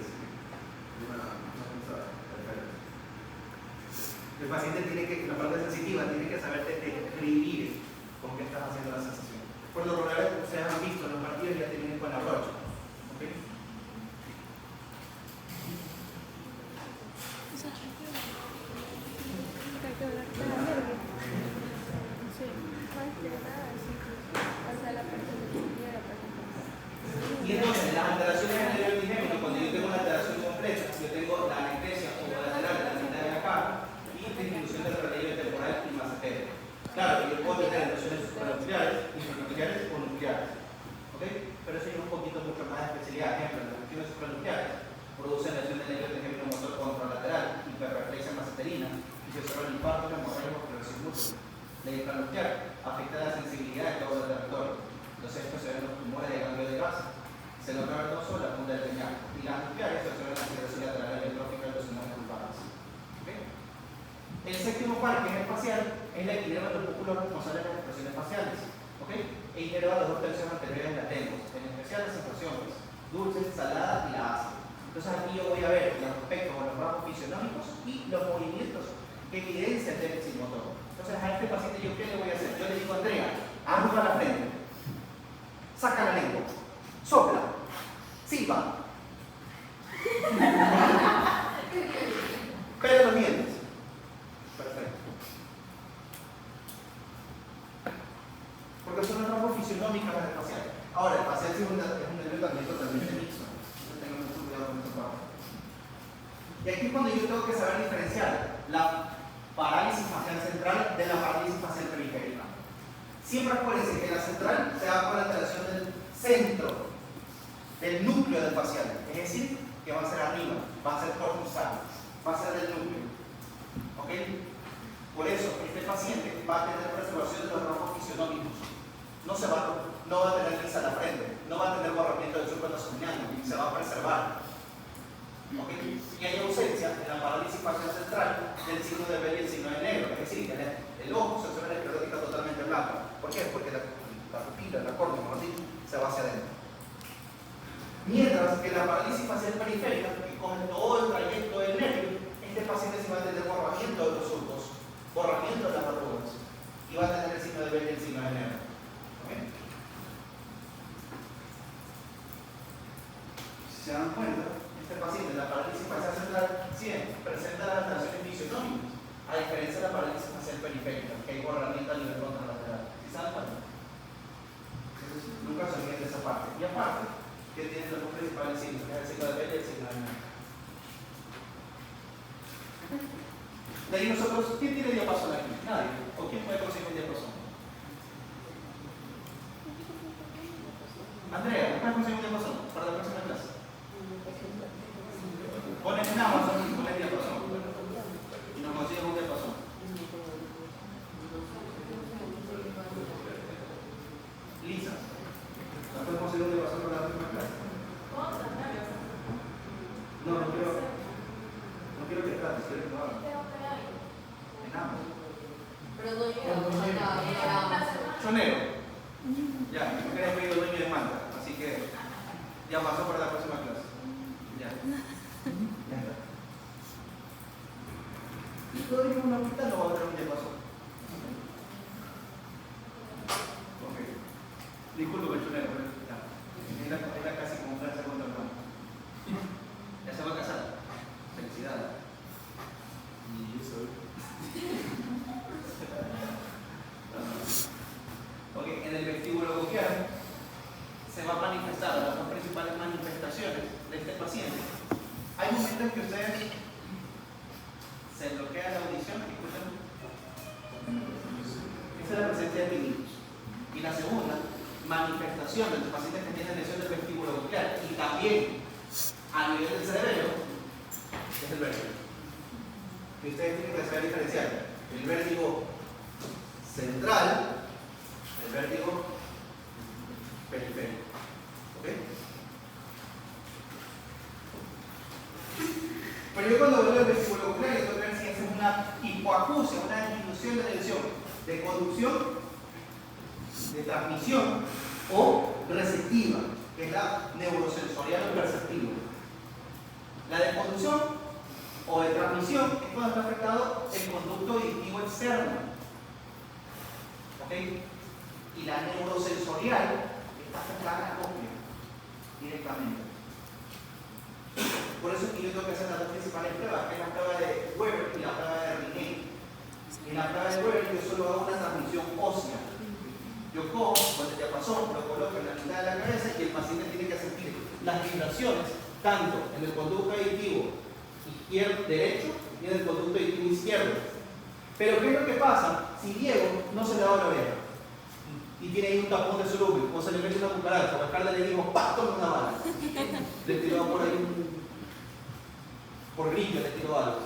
El paciente tiene que, la parte sensitiva, tiene que saber describir con qué estás haciendo la sensación. Por lo regular, ustedes han visto, los partidos ya tienen con la brocha. ¿Ok? Y entonces, las alteraciones en el nervio trigémino, cuando yo tengo una alteración completa, yo tengo la anestesia lateral de la mitad de acá y disminución del relieve temporal y masajero. Claro, yo puedo tener lesiones supranucleares, intranucleares o nucleares. ¿Ok? Pero eso es un poquito mucho más de especialidad. Ejemplo, las lesiones supranucleares producen lesión del nervio trigémino motor contralateral, hiperreflexia maseterina, fisiosoma infarto, hemorragia o esclerosis múltiple. La intranuclear afecta la sensibilidad del globo respiratorio. Entonces, esto se ve en los tumores de ganglio de grasa. Se nota verdoso la punta del peñasco. Y las nucleares se observan en la cirrosis lateral hipertrófica de los tumores vulvares. ¿Okay? El séptimo par, que es espacial, es la equilibrio de los músculos responsables de las expresiones faciales. ¿Okay? E inerva los dos tercios anteriores de la lengua, en especial las sensaciones dulces, saladas y la ácida. Entonces aquí yo voy a ver los aspectos o los rasgos fisionómicos y los movimientos que evidencian el déficit motor. Entonces a este paciente yo ¿qué le voy a hacer? Yo le digo, Andrea, arruga la frente, saca la lengua, sopla, silba, pero los dientes. Perfecto. Porque son los rasgos fisionómicos del facial. Ahora, el facial es un nervio también totalmente mixto. Entonces tengan mucho cuidado con estos rasgos. Y aquí es cuando yo tengo que saber diferenciar la parálisis facial central de la parálisis facial periférica. Siempre acuérdense que la central se da por la alteración del centro, del núcleo del facial. Es decir, que va a ser arriba, va a ser corpusal, va a ser del núcleo. ¿Ok? Por eso, este paciente va a tener preservación de los rasgos fisionómicos. No va a tener lisa la frente, no va a tener borramiento del surco nasogeniano, se va a preservar. ¿Okay? Y hay ausencia en la parálisis facial central del signo de Bell y el signo de negro, es decir, que el ojo se observa esclerótica totalmente blanca. ¿Por qué? Porque la pupila, la córnea, como así, se va hacia adentro. Mientras que la parálisis facial periférica, que coge todo el trayecto del nervio, este paciente se va a tener borramiento de los surcos, borramiento de las arrugas, y va a tener el signo de Bell y el signo de negro. ¿Okay? Si se dan cuenta, este paciente, la parálisis facial central, siempre presenta las alteraciones fisionómicas, a diferencia de la parálisis facial periférica, que hay borramiento a nivel contralateral. ¿Sí se dan cuenta? Entonces, nunca se olviden de esa parte. Y aparte, que tienen los dos principales signos, que es el signo de Bell y el signo de negro. De ahí nosotros, ¿quién tiene diapasón aquí? Nadie. ¿O quién puede conseguir un diapasón? Andrea, ¿puedes conseguir un diapasón para la próxima clase? Pones en Amazon y pones diapasón. Y nos consigues un diapasón. Lisa, ¿no puedes conseguir un diapasón para la próxima clase? No quiero que trates, quiero que lo hagas. En Amazon. Pero no llega. Chonero. Ya, no quería pedir dueño de manta, así que ya pasó para la próxima clase. Ya. Ya está. Y todavía una mitad no va a tener un diapasón. Ok. Disculpe, chonero, pero ya. Era casi como Francia contra el hermano. Ya se va a casar. Felicidades. Y eso. Hay momentos en que ustedes se bloquea la audición, escuchan. Esa es la presencia de tinnitus. Y la segunda, manifestación de los pacientes que tienen lesión del vestíbulo coclear y también a nivel del cerebro, es el vértigo. Y ustedes tienen que saber diferenciar el vértigo central del vértigo periférico. ¿Ok? Pero yo cuando veo el vestíbulo coclear, yo tengo que ver si es una hipoacusia, una disminución de la lesión de conducción, de transmisión o receptiva, que es la neurosensorial o perceptiva. La de conducción o de transmisión es cuando está afectado el conducto auditivo externo. ¿Ok? Y la neurosensorial está afectada a la cóclea directamente. Por eso es que yo tengo que hacer las dos principales pruebas, que es la prueba de Weber y la prueba de Riney. En la prueba de Weber yo solo hago una transmisión ósea. Yo cojo con el diapasón, lo coloco en la mitad de la cabeza y el paciente tiene que sentir las vibraciones tanto en el conducto auditivo derecho y en el conducto auditivo izquierdo. Pero ¿qué es lo que pasa si Diego no se le da la oreja y tiene ahí un tapón de soluble o se le mete una cucaracha o a Carla le digo ¡pah! Toma una bala! Le tiró por ahí por grillo le tiró algo.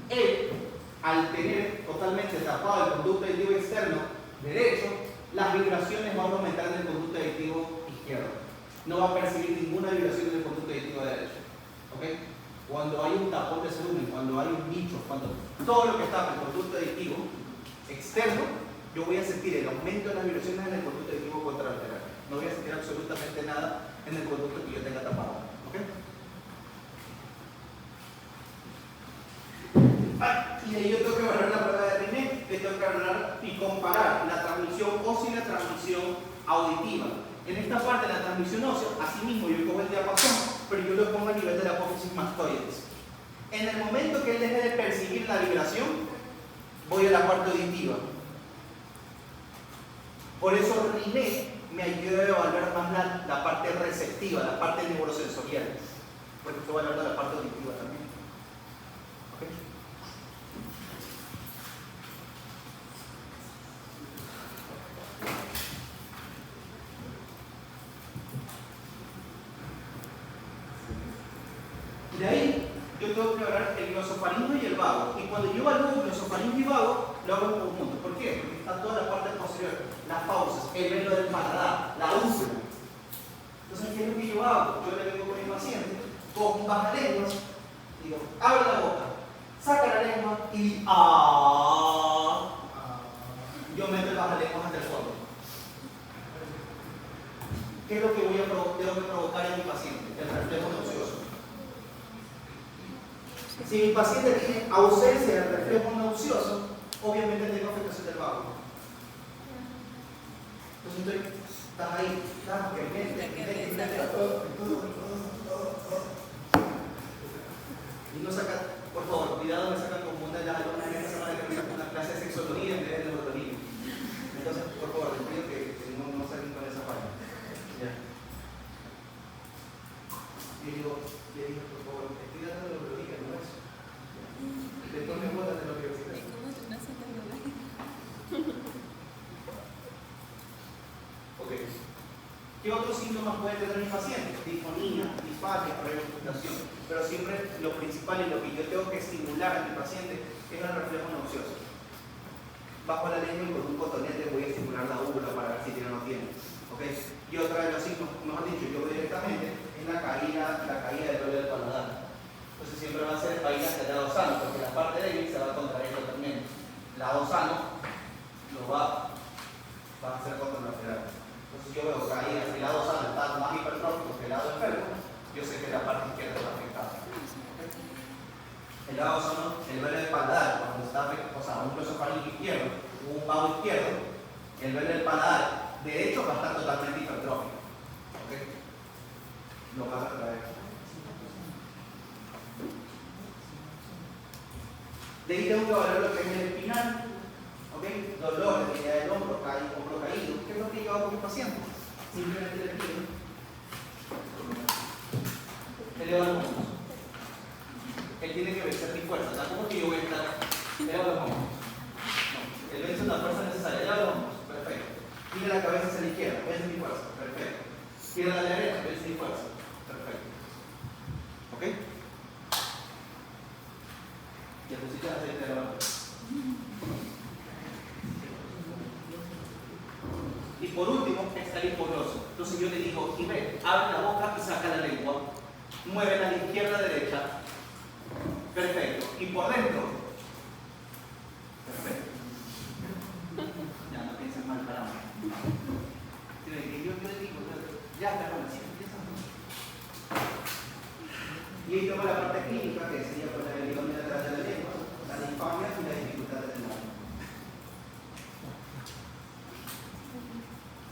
Él, al tener totalmente tapado el conducto auditivo externo derecho, las vibraciones van a aumentar en el conducto auditivo izquierdo. No va a percibir ninguna vibración en el conducto auditivo derecho. ¿Ok? Cuando hay un tapón de cerumen, cuando hay un nicho, cuando todo lo que está en el conducto auditivo externo, yo voy a sentir el aumento de las vibraciones en el conducto auditivo contralateral. No voy a sentir absolutamente nada en el conducto que yo tenga tapado. ¿Ok? Y ahí yo tengo que evaluar la prueba de Riney, que tengo que evaluar y comparar la transmisión ósea y la transmisión auditiva. En esta parte de la transmisión ósea, así mismo yo cojo el diapasón, pero yo lo pongo a nivel de la apófisis mastoides. En el momento que él deje de percibir la vibración, voy a la parte auditiva. Por eso Riney me ayuda a evaluar más la parte receptiva, la parte neurosensorial. Porque estoy evaluando la parte auditiva también. ¿Ok? De ahí yo tengo que evaluar el glosofaringo y el vago. Y cuando yo evalúo glosofaringo y vago, lo hago en conjunto. ¿Por qué? Porque está toda la parte posterior, las fauces, el velo del paladar, la úlcera. Entonces, ¿qué es lo que yo hago? Yo le vengo con mi paciente, con un bajalenguas, digo, abre la boca, saca la lengua y yo meto el bajalenguas hasta el fondo. ¿Qué es lo que tengo que provocar en mi paciente? El reflejo nauseoso. Si mi paciente tiene ausencia del reflejo nauseoso, obviamente tengo afectación del vago. Entonces estás ahí, estás y no saca, por favor, cuidado, me sacan como una semana que me sacan una clase de sexología en vez de neurología. Entonces, por favor, les pido que no saquen con esa página. Ya. Y digo, por favor, estoy dando neurología, no es. Después me botan de la universidad. Ok. ¿Qué otros síntomas puede tener mi paciente? Disfonía, disfagia, reocultación. Pero siempre lo principal y lo que yo tengo que estimular a mi paciente es el reflejo nauseoso. Bajo la lengua y con un cotonete voy a estimular la úvula para ver si tiene o no tiene. ¿Okay? Y otra de los síntomas, mejor dicho, yo directamente es la caída del velo del paladar. Entonces siempre va a ser caída hacia el lado sano, porque la parte débil se va a contraer totalmente. El lado sano lo va a hacer contralateral. Entonces yo veo caída hacia el lado sano, está más hipertrófico que el lado enfermo, yo sé que la parte izquierda está afectada. El lado sano, el velo del paladar, cuando está afectado, o sea, un glosofaringo izquierdo, un vago izquierdo, el velo del paladar derecho va a estar totalmente hipertrófico. ¿Okay? Lo vas a traer. De ahí tengo que evaluar lo que es el espinal, ¿okay? Dolores, idea del hombro caído. ¿Qué es lo que yo hago con mi paciente? Simplemente le pido. El eleva los hombros. Él tiene que vencer mi fuerza. Tampoco que yo voy a estar. Eleva los hombros. No. Él vence la fuerza necesaria. Eleva los hombros. Perfecto. Tira la cabeza hacia la izquierda. Vence mi fuerza. Perfecto. Tira a la derecha. Vence mi fuerza. Perfecto. ¿Ok? Y a tu sitio de aceite de la. Y por último está el imporoso. Entonces yo le digo, y ve, abre la boca y saca la lengua. Mueve a la izquierda, derecha. Perfecto. Y por dentro. Perfecto. Ya no pienses mal para mí. Yo le digo, ya está bueno, sí, empieza. Y ahí toma la parte clínica, que sería con la habilidad lateral de la lengua, la disfagia y la dificultad del labio.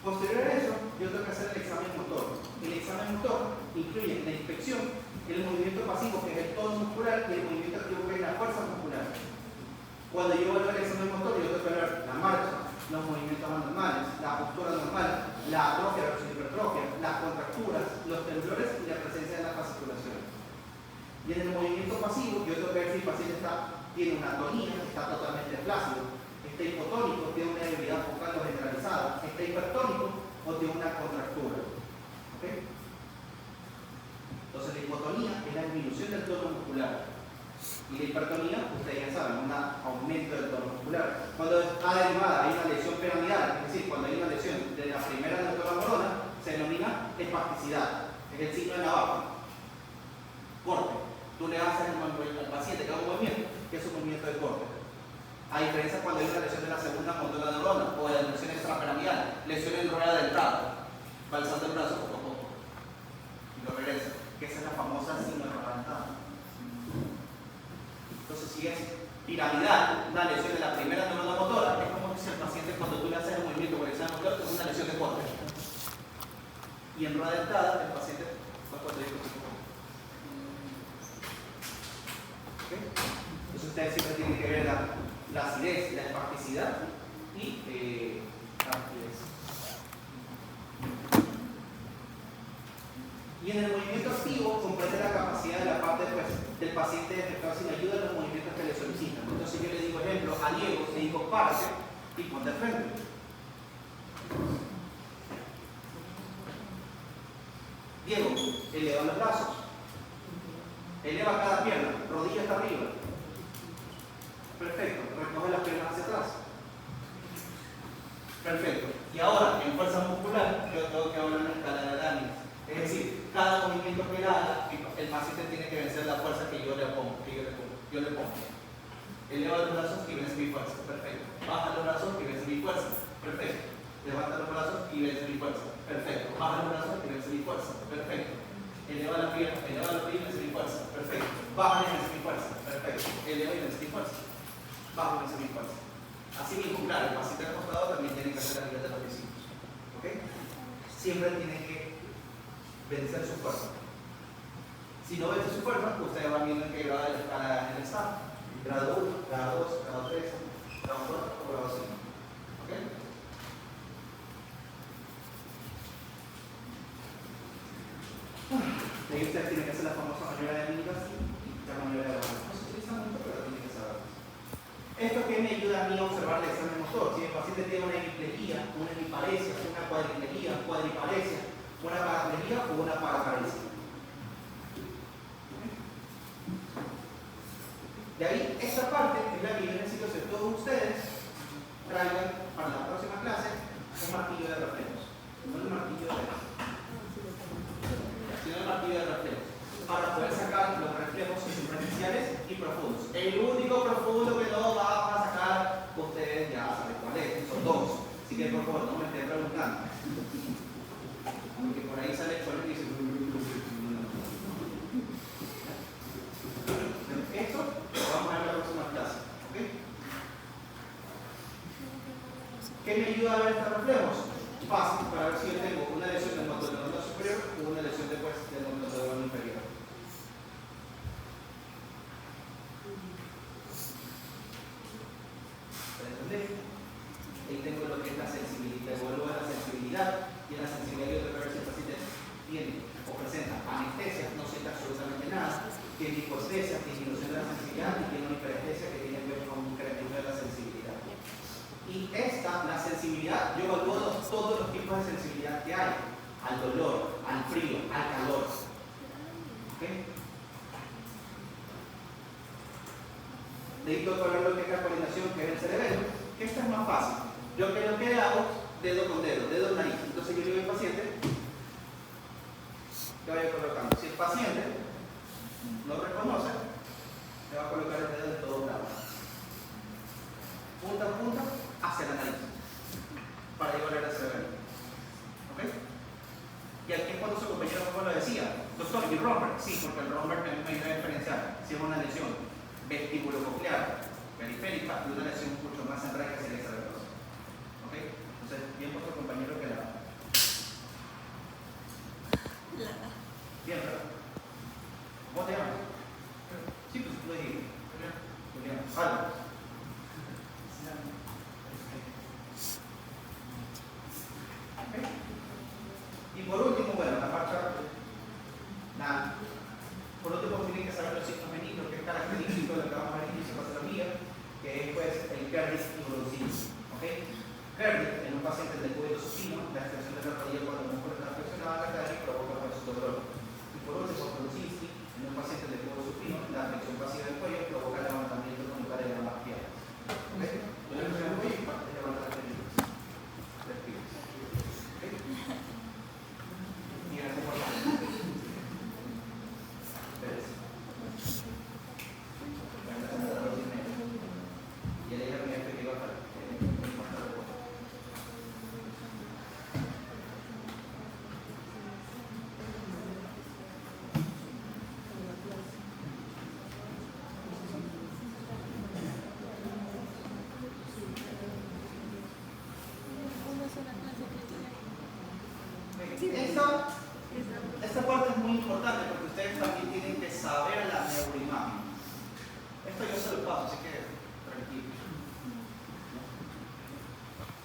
Posterior a eso, yo tengo que hacer el examen motor. El examen motor incluye la inspección, el movimiento pasivo, que es el tono muscular, y el movimiento activo, que es la fuerza muscular. Cuando yo vuelvo al examen motor, yo tengo que ver la marcha, los movimientos anormales, la postura normal, la atrofia versus hipertrofia, las contracturas, los temblores y la presencia de la fasciculación. Y en el movimiento pasivo, yo tengo que ver si el paciente tiene una atonía, está totalmente flácido, está hipotónico, tiene una debilidad focal o generalizada, está hipertónico o tiene una contractura. ¿Okay? Entonces la hipotonía es la disminución del tono muscular. Y la hipertonía, ustedes ya saben, un aumento del tono muscular. Cuando está derivada, hay una lesión piramidal, es decir, cuando hay una lesión de la primera neurona, se denomina espasticidad. Es el signo de la vaca. Corte. Tú le haces al paciente que haga un movimiento, que es un movimiento de corte. A diferencia cuando hay una lesión de la segunda motora neurona o de la lesión extrapiramidal, lesión en rueda del trato, va alzando el brazo poco a poco y lo regresa, que esa es la famosa sinusoidal. Entonces, si es piramidal, una lesión de la primera neurona motora, es como dice el paciente cuando tú le haces el movimiento por el examen motor, es una lesión de corte. Y en rueda dentada, el paciente va a poder ir con su. Entonces ustedes siempre tienen que ver la acidez, la espasticidad y la rigidez. Y en el movimiento activo comprende la capacidad de la parte del paciente de efectuar sin ayuda en los movimientos que le solicitan. Entonces yo le digo, ejemplo, a Diego, le digo párate y ponte al frente. Diego, eleva los brazos. Eleva cada pierna, rodilla hasta arriba. Perfecto, recoge las piernas hacia atrás. Perfecto. Y ahora, en fuerza muscular, yo tengo que hablar en la escala de Daniels. Es decir, cada movimiento que él haga, el paciente tiene que vencer la fuerza que yo le pongo. Eleva los brazos y vence mi fuerza. Perfecto. Baja los brazos y vence mi fuerza. Perfecto. Levanta los brazos y vence mi fuerza. Perfecto. Baja los brazos y vence mi fuerza. Perfecto. Eleva la pierna y vence mi fuerza. Perfecto. Baja y vence mi fuerza. Perfecto. Eleva y vence mi fuerza. Baja y vence mi fuerza. Así mismo, claro, el paciente acostado también tiene que hacer la nivel de los discípulos. ¿Ok? Siempre tiene que vencer su fuerza. Si no vence su fuerza, ustedes van viendo en qué grado de la escala en está. Grado 1, grado 2, grado 3, grado 4 o grado 5. ¿Ok? Ahí ustedes tienen que hacer la famosa maniobra de Milgas y la maniobra de Bauer. No se utiliza mucho, pero tienen que saber. Esto que me ayuda a mí a observar el examen motor. Si el paciente tiene una hemiplegia, una hemiparesia, una cuadriplegia, cuadriparesia, una paraplegia o una paraparesia. De ahí, esta parte es la que yo necesito que todos ustedes traigan para la próxima clase un martillo de reflejos. No el martillo de reflejos, sino el martillo de reflejos. Para poder sacar los reflejos superficiales y profundos. El único profundo que no va a sacar, ustedes ya saben cuál es, son dos. Así que por favor, no me estén preguntando. Porque por ahí sale el suelo y dice. Esto lo vamos a ver en la próxima clase. ¿Okay? ¿Qué me ayuda a ver estos reflejos? Fácil, para ver si yo tengo una lesión del motor superior o una lesión del motor inferior. Ahí tengo lo que es la sensibilidad, vuelvo a la sensibilidad y en la sensibilidad yo tengo que ver si el paciente tiene o presenta anestesia, no siente absolutamente tiene hipoestesia, tiene dilución de la sensibilidad y tiene una hiperestesia que tiene que ver con un incremento de la sensibilidad. Y la sensibilidad, yo evalúo todos los tipos de sensibilidad que hay, al dolor, al frío, al calor. ¿Okay? De ahí toco hablar lo que es la coordinación, que es el cerebelo, que esta es más fácil. Yo lo que hago, dedo con dedo, dedo en nariz. Entonces yo le digo al paciente que vaya colocando. Si el paciente no reconoce, le va a colocar el dedo de todos lados. Punta a punta hacia la nariz, para llevarle al cerebelo. ¿Ok? Y aquí es cuando su compañero como lo decía, doctor, ¿y el romper? Sí, porque el romper me ayuda a diferenciar si es una lesión vestíbulo-coclear, periférica, y una lesión mucho más central que sería cerebrosa. ¿Ok? Entonces, bien vuestro compañero que la... Bien, ¿verdad? ¿Cómo te llamas? Sí, pues tú dijiste. Julián. Álvaro. ¿Ok? Y por último, bueno, la marcha, por último tienen que saber los signos femeninos, que es característico de lo que vamos a ver en fisiopatología, que es pues el Kerris y Bronzini. ¿Ok? Kerris, en un paciente del cuello supino, la extensión de la rodilla cuando el músculo está flexionado, la cadera provoca pues, su dolor. Y por último, Bronzini, en un paciente del cuello supino, la flexión pasiva del cuello provoca levantamiento conjugal de ambas piernas. ¿Ok? La flexión del cuello y levanta las piernas. Esta parte es muy importante porque ustedes también tienen que saber la neuroimagen. Esto yo se lo paso, así que tranquilo.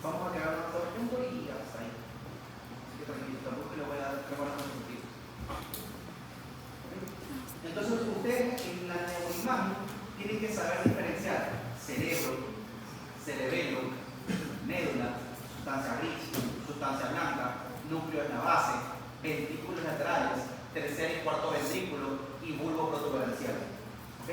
Vamos a quedar todo el tiempo y hasta ahí. Así que tranquilo, tampoco le voy a dar trabajo en sentido. Entonces ustedes en la neuroimagen tienen que saber diferenciar cerebro, cerebelo, médula, sustancia gris, sustancia blanca, núcleo en la base, ventrículos laterales, tercer y cuarto ventrículo y bulbo protuberancial. ¿Ok?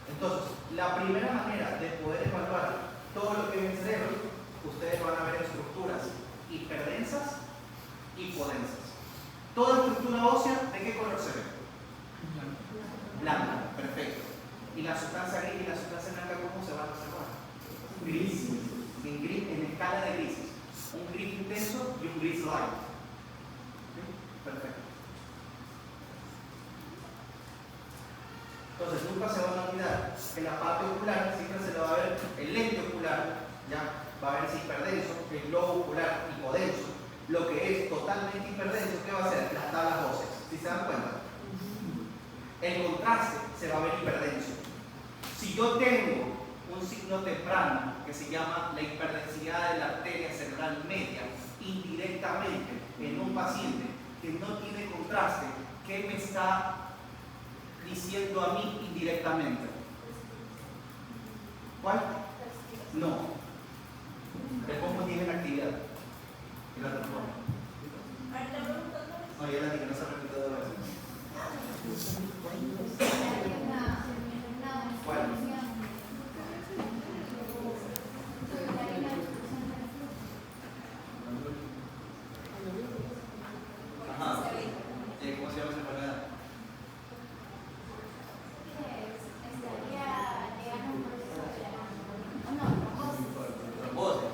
Entonces, la primera manera de poder evaluar todo lo que es el cerebro, ustedes van a ver estructuras hiperdensas y hipodensas. Toda estructura ósea, ¿de qué color se ve? Blanca, perfecto. ¿Y la sustancia gris y la sustancia blanca cómo se van a observar? Gris. En escala de grises. Un gris intenso y un gris light. ¿Sí? Perfecto. Entonces nunca se van a olvidar que la parte ocular siempre se le va a ver el lente ocular, ya va a ver si hiperdenso, el globo ocular hipodenso. Lo que es totalmente hiperdenso, ¿qué va a hacer? Las tablas óseas. ¿Sí se dan cuenta? El contraste se va a ver hiperdenso. Si yo tengo un signo temprano que se llama la hiperdensidad de la arteria cerebral media, indirectamente en un paciente que no tiene contraste, ¿qué me está diciendo a mí indirectamente? ¿Cuál? No. El combo tiene la actividad. Y la transforma. No, ya la dije, no se ha repetido dos veces. ¿Cuál? Ajá. ¿Cómo se llama esa enfermedad? Trombosis.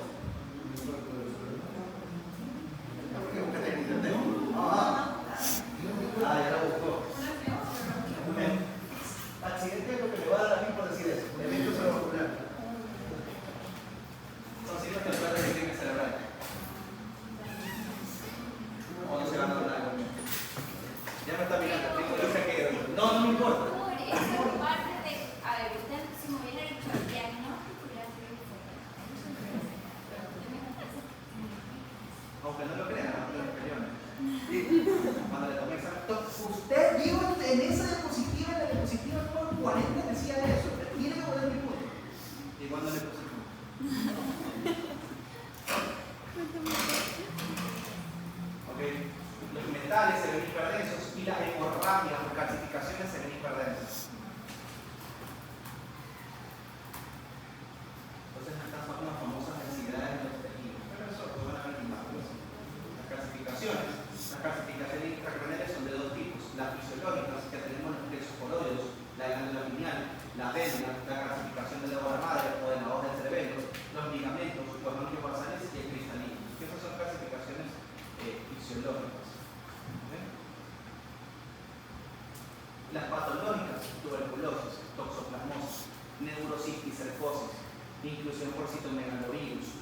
Usted dijo en esa diapositiva, en la diapositiva número 40 decía eso. Usted tiene que poner mi punto. ¿Y cuándo le puse el punto? Ok. Los metales se ven hiperdensos y las hemorragias o calcificaciones se ven hiperdensas. Entonces estas son las famosas densidades de los tejidos. Pero eso lo van a ver en más. Las calcificaciones intracraneales son de dos tipos. Las fisiológicas, que tenemos los plexos coroides, la glándula pineal, la vénula, la calcificación de la bola madre o de la hoja del cerebelo, los ligamentos, los ganglios basales y el cristalino. Esas son clasificaciones fisiológicas. ¿Okay? Las patológicas, tuberculosis, toxoplasmosis, neurocisticercosis, inclusión por citomegalovirus,